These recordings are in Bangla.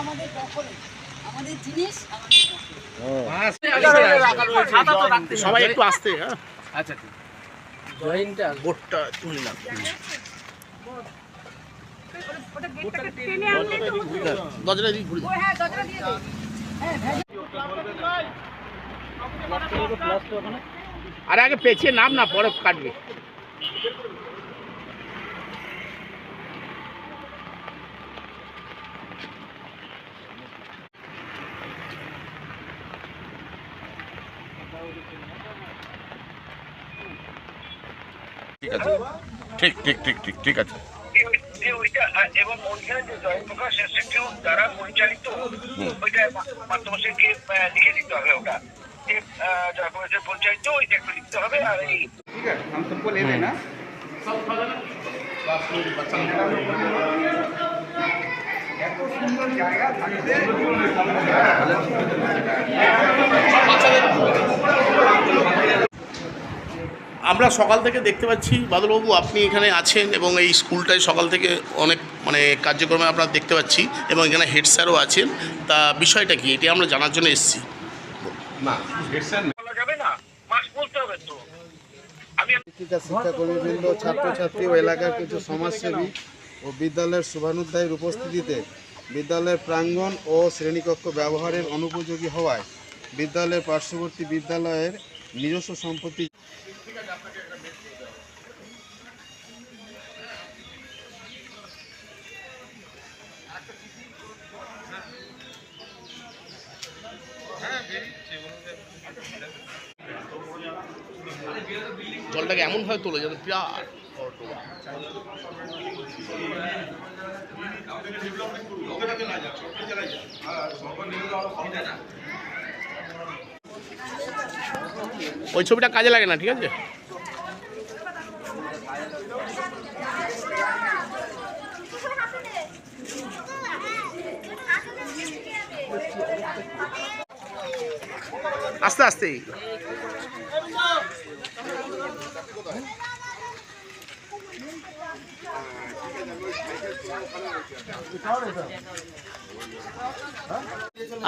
আমাদের দখলে, আমাদের জিনিস সবাই একটু আসতে। আচ্ছা ঠিক জয়েন্টটা বোটটা তুলে না দরজাটা দিয়ে ঘুরে আরে আগে পেছিয়ে নাম না পরে কাটবে। ঠিক আছে, ঠিক ঠিক ঠিক ঠিক ঠিক আছে। এবং ওইখানে যে জয়প্রকাশ ইনস্টিটিউট দ্বারা পরিচালিত ওইটা মাধ্যমকে লিখে দিতে হবে, ওটা যে জয়প্রকাশের পরিচালিত ওইটা একটু লিখতে হবে। আর এই ঠিক আছে हम सबको ले लेना এত সুন্দর জায়গা থাকতে আমরা সকাল থেকে দেখতে পাচ্ছি বাদলবাবু আপনি এখানে আছেন এবং এই স্কুলটায় সকাল থেকে অনেক কার্যক্রমে আমরা দেখতে পাচ্ছি এবং এখানে হেড স্যারও আছেন। তা বিষয়টা কি এটি আমরা জানার জন্য এসেছি। বলা যাবে না, মাস্ক বলতে হবে তো। শিক্ষাকর্মীবৃন্দ, ছাত্রছাত্রী ও এলাকার কিছু সমাজসেবী ও বিদ্যালয়ের শুভানুধ্যায়ীর উপস্থিতিতে বিদ্যালয়ের প্রাঙ্গণ ও শ্রেণীকক্ষ ব্যবহারের অনুপযোগী হওয়ায় বিদ্যালয়ের পার্শ্ববর্তী বিদ্যালয়ের নিজস্ব সম্পত্তি জলটাকে এমনভাবে তোলে যাতে বিরাট ওই ছবিটা কাজে লাগে না, ঠিক আছে। আস্তে আস্তে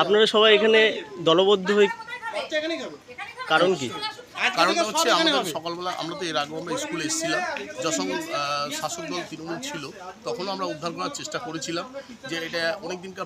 আপনারা সবাই এখানে দলবদ্ধ হয়ে কারণ কি? কারণটা হচ্ছে আমাদের সকালবেলা আমরা তো এর আগে আমরা স্কুলে এসেছিলাম, যখন শাসক দল তৃণমূল ছিল তখনও আমরা উদ্ধার করার চেষ্টা করেছিলাম যে এটা অনেক দিনকার